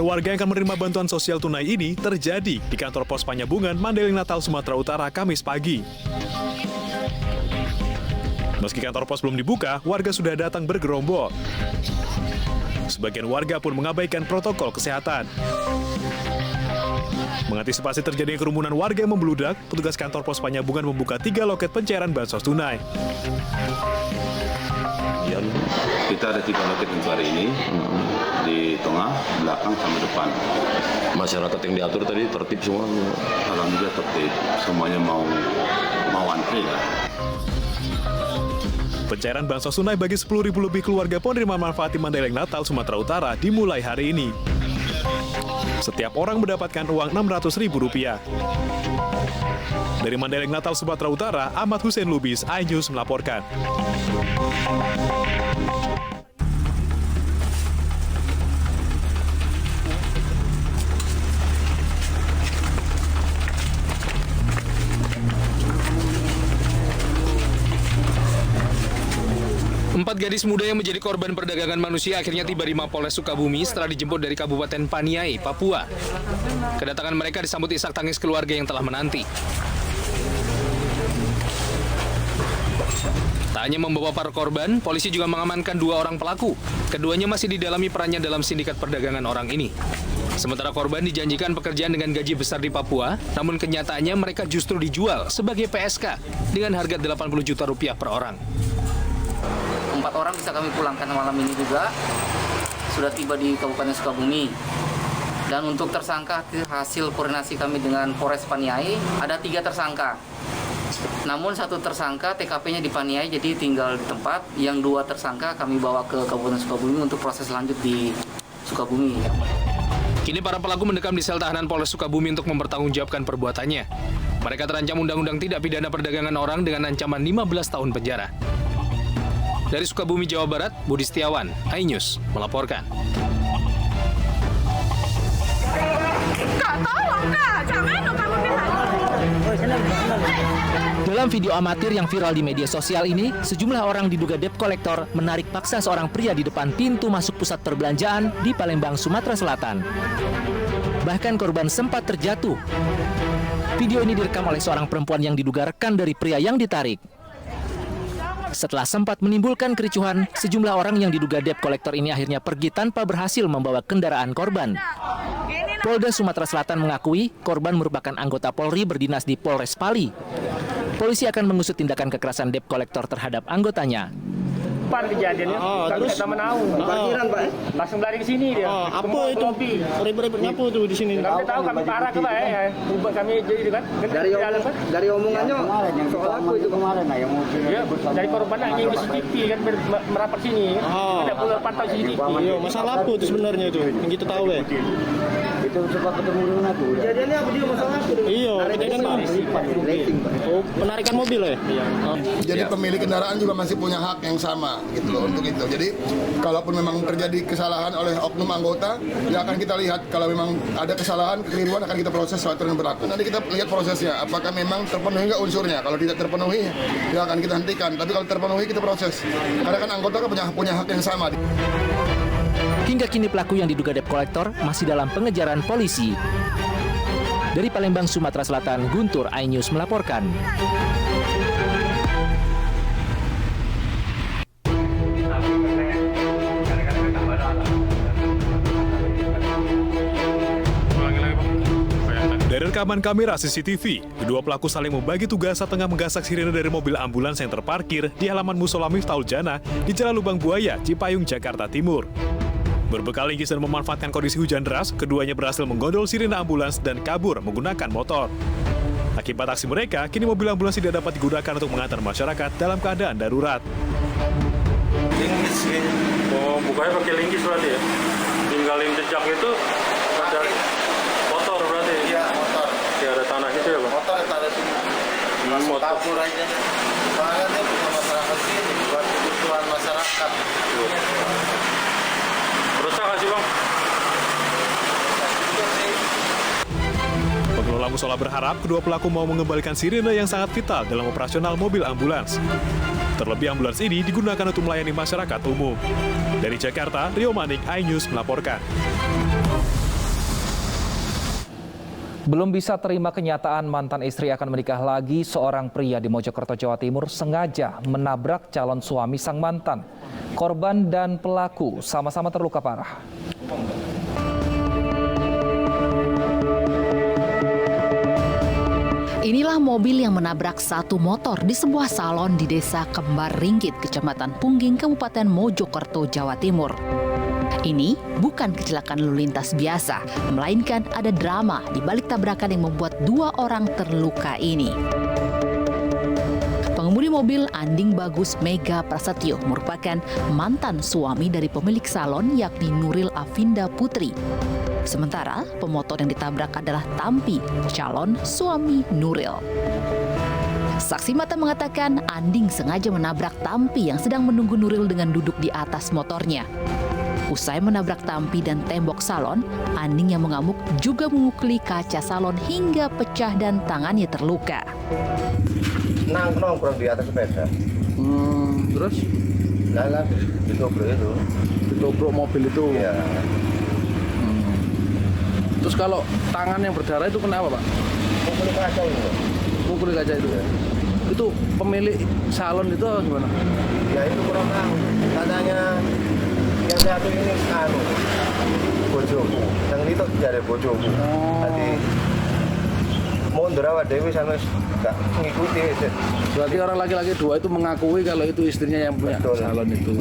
warga yang akan menerima bantuan sosial tunai ini terjadi di kantor pos Panyabungan, Mandailing Natal, Sumatera Utara, Kamis pagi. Meski kantor pos belum dibuka, warga sudah datang bergerombol. Sebagian warga pun mengabaikan protokol kesehatan. Mengantisipasi terjadinya kerumunan warga yang membludak, petugas kantor pos Panyabungan membuka 3 loket pencairan bansos tunai. Kita ada 3 loket untuk hari ini, di tengah, belakang, sama depan. Masyarakat yang diatur tadi tertib semua? Alhamdulillah tertib, semuanya mau antri lah. Pencairan bansos tunai bagi 10.000 lebih keluarga penerima manfaat di Mandailing Natal, Sumatera Utara dimulai hari ini. Setiap orang mendapatkan uang Rp600.000. Dari Mandailing Natal, Sumatera Utara, Ahmad Hussein Lubis, iNews melaporkan. 4 gadis muda yang menjadi korban perdagangan manusia akhirnya tiba di Mapolres Sukabumi setelah dijemput dari Kabupaten Paniai, Papua. Kedatangan mereka disambut isak tangis keluarga yang telah menanti. Tak hanya membawa para korban, polisi juga mengamankan 2 orang pelaku. Keduanya masih didalami perannya dalam sindikat perdagangan orang ini. Sementara korban dijanjikan pekerjaan dengan gaji besar di Papua, namun kenyataannya mereka justru dijual sebagai PSK dengan harga Rp80 juta per orang. 4 orang bisa kami pulangkan malam ini juga, sudah tiba di Kabupaten Sukabumi. Dan untuk tersangka, hasil koordinasi kami dengan Polres Paniai, ada 3 tersangka. Namun 1 tersangka TKP-nya di Paniai, jadi tinggal di tempat. Yang 2 tersangka kami bawa ke Kabupaten Sukabumi untuk proses lanjut di Sukabumi. Kini para pelaku mendekam di sel tahanan Polres Sukabumi untuk mempertanggungjawabkan perbuatannya. Mereka terancam Undang-Undang Tidak Pidana Perdagangan Orang dengan ancaman 15 tahun penjara. Dari Sukabumi, Jawa Barat, Budi Setiawan, iNews melaporkan. Dalam video amatir yang viral di media sosial ini, sejumlah orang diduga debt collector menarik paksa seorang pria di depan pintu masuk pusat perbelanjaan di Palembang, Sumatera Selatan. Bahkan korban sempat terjatuh. Video ini direkam oleh seorang perempuan yang diduga rekan dari pria yang ditarik. Setelah sempat menimbulkan kericuhan, sejumlah orang yang diduga debt collector ini akhirnya pergi tanpa berhasil membawa kendaraan korban. Polda Sumatera Selatan mengakui korban merupakan anggota Polri berdinas di Polres Pali. Polisi akan mengusut tindakan kekerasan debt collector terhadap anggotanya. Kejadiannya, terus Taman Aung. Parkiran, Pak. Langsung lari ke sini dia. Apa itu? Ribet-ribetnya apa tuh di sini? Kami tahu kami parah ke Pak ya. Kami jadi kan. Dari omongannya soal apa itu kemarin yang mobil. Ya, dari korban lagi ke CCTV kan merapat sini. Ada pula pantau CCTV. Iya, masalah apa itu sebenarnya itu? Yang kita tahu ya. Itu sempat ketemu dengan aku. Kejadiannya apa dia masalah apa? Iya, kejadian oh, penarikan mobil ya? Iya. Jadi pemilik kendaraan juga masih punya hak yang sama gitu loh untuk itu. Jadi kalaupun memang terjadi kesalahan oleh oknum anggota, ya akan kita lihat kalau memang ada kesalahan, kekeliruan akan kita proses sesuai aturan yang berlaku. Nanti kita lihat prosesnya, apakah memang terpenuhi nggak unsurnya. Kalau tidak terpenuhi, ya akan kita hentikan. Tapi kalau terpenuhi kita proses. Karena kan anggota kan punya hak yang sama. Hingga kini pelaku yang diduga debt collector masih dalam pengejaran polisi. Dari Palembang, Sumatera Selatan, Guntur, iNews melaporkan. Dari rekaman kamera CCTV, kedua pelaku saling membagi tugas saat tengah menggasak sirine dari mobil ambulans yang terparkir di halaman Musola Miftahul Jannah di Jalan Lubang Buaya, Cipayung, Jakarta Timur. Berbekal linggis dan memanfaatkan kondisi hujan deras, keduanya berhasil menggondol sirine ambulans dan kabur menggunakan motor. Akibat aksi mereka, kini mobil ambulans tidak dapat digunakan untuk mengantar masyarakat dalam keadaan darurat. Linggis ya? Oh, bukanya pakai linggis berarti ya? Tinggalin jejak itu ada motor berarti? Iya, motor. Ya ada tanah gitu ya Bang? Motor ada tanah sini. Langsung kabur aja. Soalnya dia bukan masyarakat sini, buat kebutuhan masyarakat. Rusak nggak sih Bang? Pengelola musola berharap kedua pelaku mau mengembalikan sirine yang sangat vital dalam operasional mobil ambulans. Terlebih ambulans ini digunakan untuk melayani masyarakat umum. Dari Jakarta, Rio Manik, iNews melaporkan. Belum bisa terima kenyataan mantan istri akan menikah lagi, seorang pria di Mojokerto, Jawa Timur sengaja menabrak calon suami sang mantan. Korban dan pelaku sama-sama terluka parah. Inilah mobil yang menabrak satu motor di sebuah salon di Desa Kembar Ringgit, Kecamatan Pungging, Kabupaten Mojokerto, Jawa Timur. Ini bukan kecelakaan lalu lintas biasa, melainkan ada drama di balik tabrakan yang membuat dua orang terluka ini. Pengemudi mobil Anding Bagus Mega Prasetyo merupakan mantan suami dari pemilik salon yakni Nuril Afinda Putri. Sementara pemotor yang ditabrak adalah Tampi, calon suami Nuril. Saksi mata mengatakan Anding sengaja menabrak Tampi yang sedang menunggu Nuril dengan duduk di atas motornya. Usai menabrak Tampi dan tembok salon, Anding yang mengamuk juga memukuli kaca salon hingga pecah dan tangannya terluka. Nongkrong di atas sepeda. Terus? Jalan, ditobrok itu. Ditobrok mobil itu? Iya. Terus kalau tangan yang berdarah itu kenapa, Pak? Mukul kaca itu. Mukul kaca itu ya? Itu pemilik salon itu gimana? Ya itu kurang tahu. Katanya yang satu ini bojoku, yang itu jadi bojoku. Tadi mundur awak dewi sama gak ngikuti. Berarti orang laki-laki dua itu mengakui kalau itu istrinya yang punya salon itu.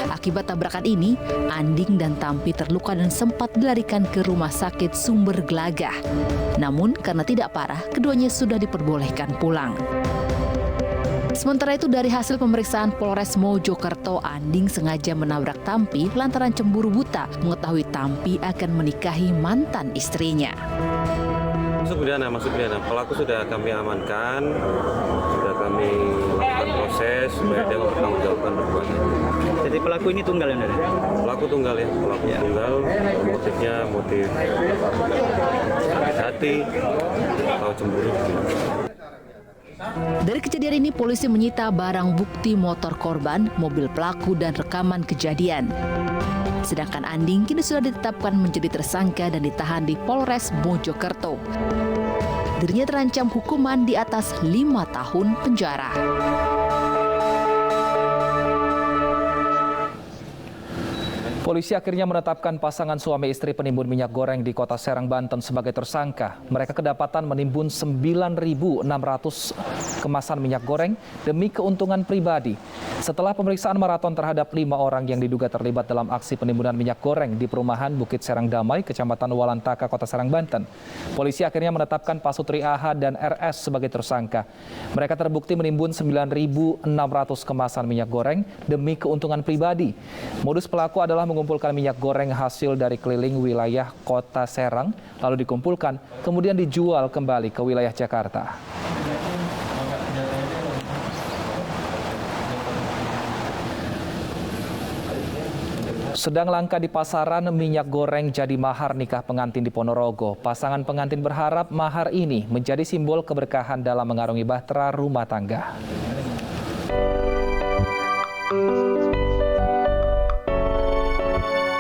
Akibat tabrakan ini, Anding dan Tampi terluka dan sempat dilarikan ke rumah sakit Sumber Gelagah. Namun karena tidak parah, keduanya sudah diperbolehkan pulang. Sementara itu dari hasil pemeriksaan Polres Mojokerto, Anding sengaja menabrak Tampi lantaran cemburu buta mengetahui Tampi akan menikahi mantan istrinya. Masuk pidana. Pelaku sudah kami amankan, sudah kami lakukan proses supaya dia mempertanggungjawabkan perbuatan. Jadi pelaku ini tunggal ya? Pelaku tunggal ya, tunggal. Motifnya motif sakit hati atau cemburu. Dari kejadian ini, polisi menyita barang bukti motor korban, mobil pelaku, dan rekaman kejadian. Sedangkan Anding kini sudah ditetapkan menjadi tersangka dan ditahan di Polres Mojokerto. Dirinya terancam hukuman di atas 5 tahun penjara. Polisi akhirnya menetapkan pasangan suami istri penimbun minyak goreng di Kota Serang, Banten sebagai tersangka. Mereka kedapatan menimbun 9.600 kemasan minyak goreng demi keuntungan pribadi. Setelah pemeriksaan maraton terhadap 5 orang yang diduga terlibat dalam aksi penimbunan minyak goreng di perumahan Bukit Serang Damai, Kecamatan Walantaka, Kota Serang, Banten, polisi akhirnya menetapkan Pasutri AH dan RS sebagai tersangka. Mereka terbukti menimbun 9.600 kemasan minyak goreng demi keuntungan pribadi. Modus pelaku adalah mengumpulkan minyak goreng hasil dari keliling wilayah Kota Serang, lalu dikumpulkan, kemudian dijual kembali ke wilayah Jakarta. Sedang langka di pasaran, minyak goreng jadi mahar nikah pengantin di Ponorogo. Pasangan pengantin berharap mahar ini menjadi simbol keberkahan dalam mengarungi bahtera rumah tangga.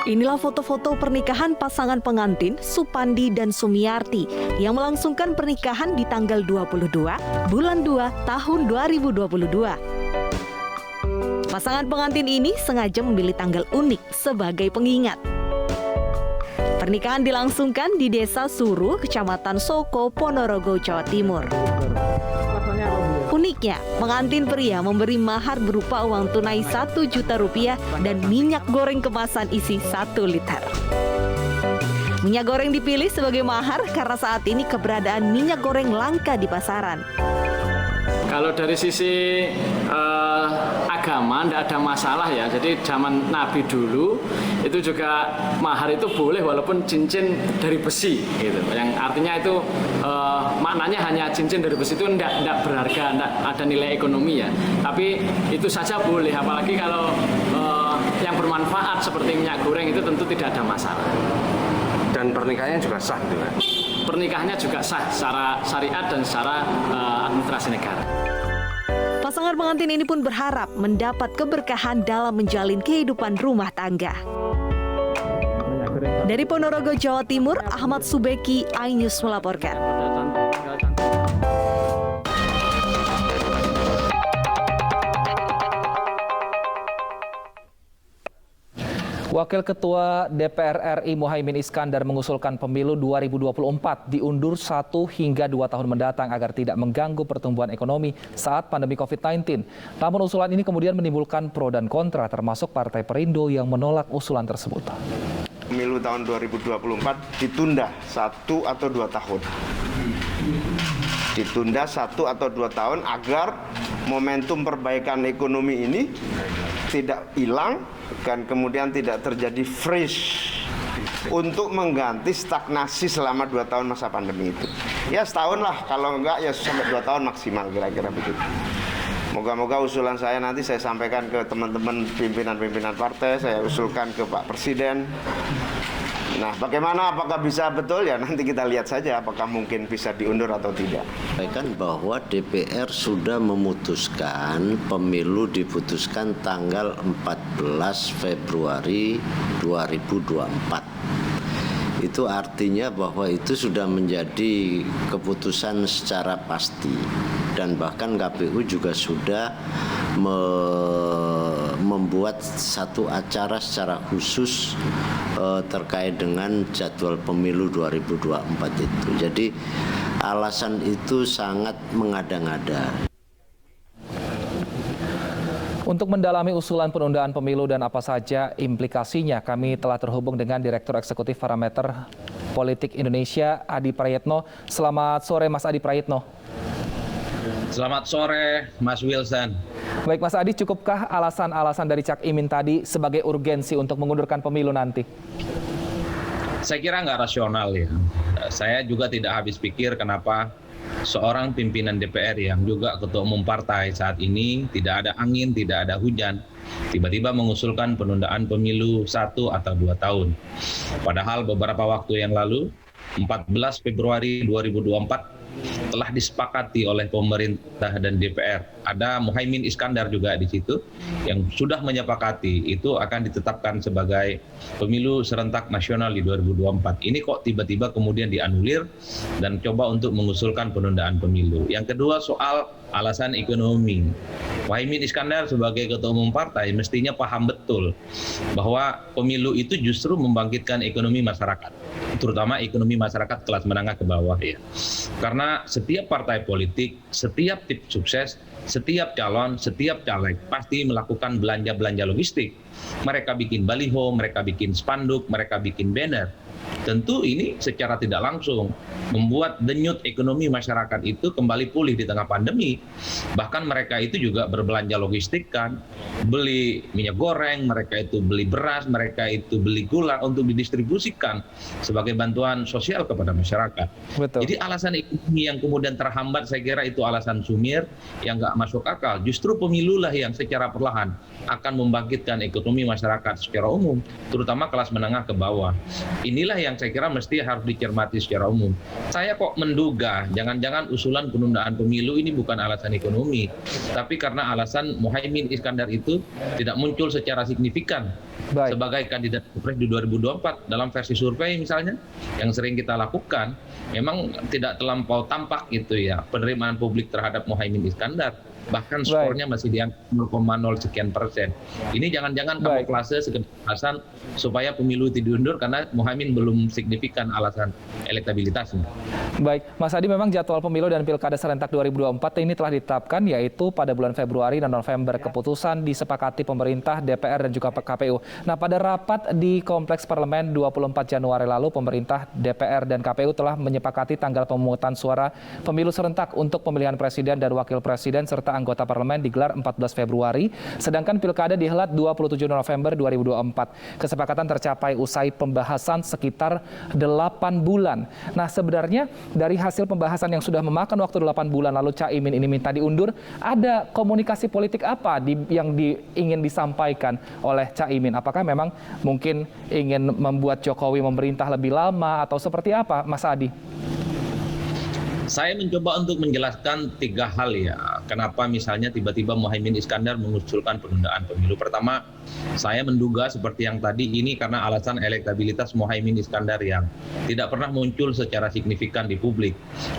Inilah foto-foto pernikahan pasangan pengantin Supandi dan Sumiarti yang melangsungkan pernikahan di tanggal 22 bulan 2 tahun 2022. Pasangan pengantin ini sengaja memilih tanggal unik sebagai pengingat. Pernikahan dilangsungkan di Desa Suru, Kecamatan Soko, Ponorogo, Jawa Timur. Uniknya, pengantin pria memberi mahar berupa uang tunai Rp1 juta dan minyak goreng kemasan isi 1 liter. Minyak goreng dipilih sebagai mahar karena saat ini keberadaan minyak goreng langka di pasaran. Kalau dari sisi agama tidak ada masalah ya. Jadi zaman Nabi dulu itu juga mahar itu boleh walaupun cincin dari besi gitu. Yang artinya itu maknanya hanya cincin dari besi itu tidak berharga, tidak ada nilai ekonomi ya. Tapi itu saja boleh, apalagi kalau yang bermanfaat seperti minyak goreng itu tentu tidak ada masalah. Dan pernikahannya juga sah gitu kan? Pernikahannya juga sah secara syariat dan secara administrasi negara. Pasangan pengantin ini pun berharap mendapat keberkahan dalam menjalin kehidupan rumah tangga. Dari Ponorogo, Jawa Timur, Ahmad Subeki, iNews melaporkan. Wakil Ketua DPR RI Muhaimin Iskandar mengusulkan pemilu 2024 diundur 1 hingga 2 tahun mendatang agar tidak mengganggu pertumbuhan ekonomi saat pandemi COVID-19. Namun usulan ini kemudian menimbulkan pro dan kontra, termasuk Partai Perindo yang menolak usulan tersebut. Pemilu tahun 2024 ditunda 1 atau 2 tahun. Ditunda 1 atau 2 tahun agar momentum perbaikan ekonomi ini tidak hilang dan kemudian tidak terjadi freeze untuk mengganti stagnasi selama 2 tahun masa pandemi itu. Ya setahun lah, kalau enggak ya sampai 2 tahun maksimal, kira-kira begitu. Moga-moga usulan saya nanti saya sampaikan ke teman-teman pimpinan-pimpinan partai, saya usulkan ke Pak Presiden. Nah, bagaimana, apakah bisa betul ya nanti kita lihat saja apakah mungkin bisa diundur atau tidak. Sampaikan bahwa DPR sudah memutuskan pemilu diputuskan tanggal 14 Februari 2024. Itu artinya bahwa itu sudah menjadi keputusan secara pasti, dan bahkan KPU juga sudah membuat satu acara secara khusus terkait dengan jadwal pemilu 2024 itu. Jadi alasan itu sangat mengada-ngada. Untuk mendalami usulan penundaan pemilu dan apa saja implikasinya, kami telah terhubung dengan Direktur Eksekutif Parameter Politik Indonesia, Adi Prayitno. Selamat sore, Mas Adi Prayitno. Selamat sore, Mas Wilson. Baik, Mas Adi, cukupkah alasan-alasan dari Cak Imin tadi sebagai urgensi untuk mengundurkan pemilu nanti? Saya kira nggak rasional ya. Saya juga tidak habis pikir kenapa seorang pimpinan DPR yang juga ketua umum partai saat ini, tidak ada angin, tidak ada hujan, tiba-tiba mengusulkan penundaan pemilu 1 atau 2 tahun. Padahal beberapa waktu yang lalu, 14 Februari 2024, telah disepakati oleh pemerintah dan DPR. Ada Muhaimin Iskandar juga di situ yang sudah menyepakati itu akan ditetapkan sebagai pemilu serentak nasional di 2024. Ini kok tiba-tiba kemudian dianulir dan coba untuk mengusulkan penundaan pemilu. Yang kedua soal alasan ekonomi. Muhaimin Iskandar sebagai ketua umum partai mestinya paham betul bahwa pemilu itu justru membangkitkan ekonomi masyarakat, terutama ekonomi masyarakat kelas menengah ke bawah ya. Karena setiap partai politik, setiap tim sukses, setiap calon, setiap caleg pasti melakukan belanja-belanja logistik. Mereka bikin baliho, mereka bikin spanduk, mereka bikin banner. Tentu ini secara tidak langsung membuat denyut ekonomi masyarakat itu kembali pulih di tengah pandemi. Bahkan mereka itu juga berbelanja logistik kan, beli minyak goreng, mereka itu beli beras, mereka itu beli gula untuk didistribusikan sebagai bantuan sosial kepada masyarakat. Betul. Jadi alasan ekonomi yang kemudian terhambat saya kira itu alasan sumir yang nggak masuk akal. Justru pemilulah yang secara perlahan akan membangkitkan ekonomi masyarakat secara umum, terutama kelas menengah ke bawah. Inilah yang saya kira mesti harus dicermati secara umum. Saya kok menduga jangan-jangan usulan penundaan pemilu ini bukan alasan ekonomi, tapi karena alasan Muhaimin Iskandar itu tidak muncul secara signifikan sebagai kandidat Pilpres di 2024 dalam versi survei misalnya yang sering kita lakukan, memang tidak terlampau tampak gitu ya penerimaan publik terhadap Muhaimin Iskandar. Bahkan skornya masih di 0,0 sekian persen. Ini jangan-jangan kamuflase sekedar alasan supaya pemilu itu diundur karena Muhaimin belum signifikan alasan elektabilitasnya. Baik, Mas Adi, memang jadwal pemilu dan pilkada serentak 2024 ini telah ditetapkan yaitu pada bulan Februari dan November. Keputusan disepakati pemerintah, DPR dan juga KPU. Nah, pada rapat di Kompleks Parlemen 24 Januari lalu, pemerintah, DPR dan KPU telah menyepakati tanggal pemungutan suara pemilu serentak untuk pemilihan presiden dan wakil presiden serta anggota parlemen digelar 14 Februari, sedangkan pilkada dihelat 27 November 2024. Kesepakatan tercapai usai pembahasan sekitar 8 bulan. Nah, sebenarnya dari hasil pembahasan yang sudah memakan waktu 8 bulan lalu Cak Imin ini minta diundur, ada komunikasi politik apa yang ingin disampaikan oleh Cak Imin? Apakah memang mungkin ingin membuat Jokowi memerintah lebih lama atau seperti apa, Mas Adi? Saya mencoba untuk menjelaskan 3 hal ya. kenapa misalnya tiba-tiba Muhaimin Iskandar mengusulkan penundaan pemilu. Pertama, saya menduga seperti yang tadi ini karena alasan elektabilitas Muhaimin Iskandar yang tidak pernah muncul secara signifikan di publik.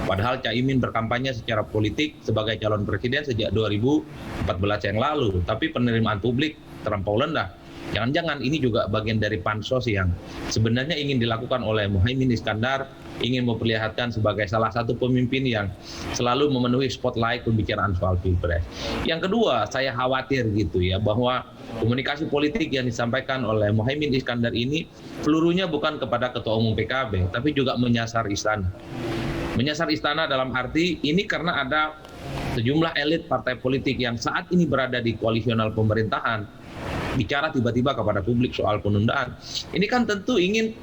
Padahal Caimin berkampanye secara politik sebagai calon presiden sejak 2014 yang lalu, tapi penerimaan publik terlampau rendah. Jangan-jangan ini juga bagian dari pansos yang sebenarnya ingin dilakukan oleh Muhaimin Iskandar, ingin memperlihatkan sebagai salah satu pemimpin yang selalu memenuhi spotlight pembicaraan soal Pilpres. Yang kedua, saya khawatir gitu ya, bahwa komunikasi politik yang disampaikan oleh Muhaimin Iskandar ini pelurunya bukan kepada Ketua Umum PKB, tapi juga menyasar istana. Menyasar istana dalam arti ini karena ada sejumlah elit partai politik yang saat ini berada di koalisional pemerintahan, bicara tiba-tiba kepada publik soal penundaan. Ini kan tentu ingin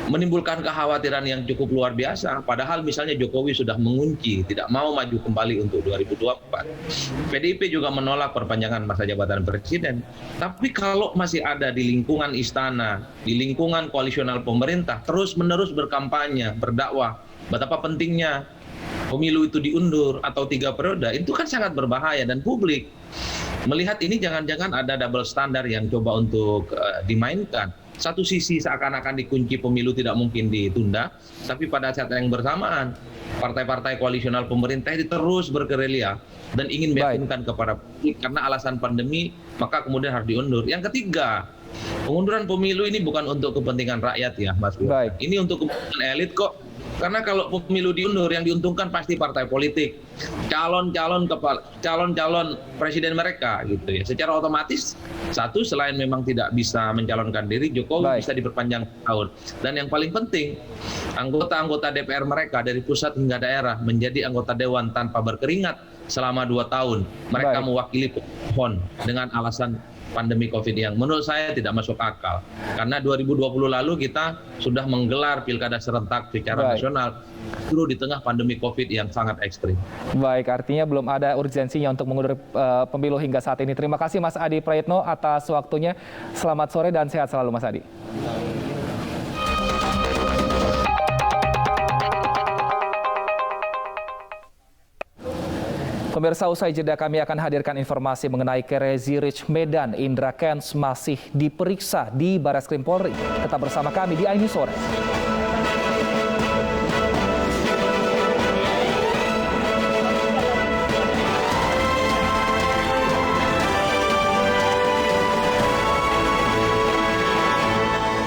menimbulkan kekhawatiran yang cukup luar biasa. Padahal misalnya Jokowi sudah mengunci, tidak mau maju kembali untuk 2024. PDIP juga menolak perpanjangan masa jabatan presiden. Tapi kalau masih ada di lingkungan istana, di lingkungan koalisional pemerintah, terus-menerus berkampanye, berdakwah, betapa pentingnya pemilu itu diundur atau 3 periode, itu kan sangat berbahaya. Dan publik melihat ini jangan-jangan ada double standar yang coba untuk dimainkan. Satu sisi seakan-akan dikunci pemilu tidak mungkin ditunda, tapi pada saat yang bersamaan partai-partai koalisional pemerintah itu terus bergerilya dan ingin meyakinkan kepada publik karena alasan pandemi maka kemudian harus diundur. Yang ketiga, pengunduran pemilu ini bukan untuk kepentingan rakyat ya, Mas. Ini untuk kepentingan elit kok. Karena kalau pemilu diundur, yang diuntungkan pasti partai politik, calon-calon presiden mereka gitu ya. Secara otomatis, satu selain memang tidak bisa mencalonkan diri, Jokowi bisa diperpanjang tahun. Dan yang paling penting, anggota-anggota DPR mereka dari pusat hingga daerah menjadi anggota dewan tanpa berkeringat selama 2 tahun. Mereka mewakili pemohon dengan alasan pandemi COVID yang menurut saya tidak masuk akal. Karena 2020 lalu kita sudah menggelar pilkada serentak secara nasional justru di tengah pandemi COVID yang sangat ekstrim. Baik, artinya belum ada urgensinya untuk mengundur pemilu hingga saat ini. Terima kasih Mas Adi Prayitno atas waktunya. Selamat sore dan sehat selalu Mas Adi. Pemirsa, usai jeda kami akan hadirkan informasi mengenai Crazy Rich Medan. Indra Kents masih diperiksa di Barreskrim Polri. Tetap bersama kami di Aini Sore.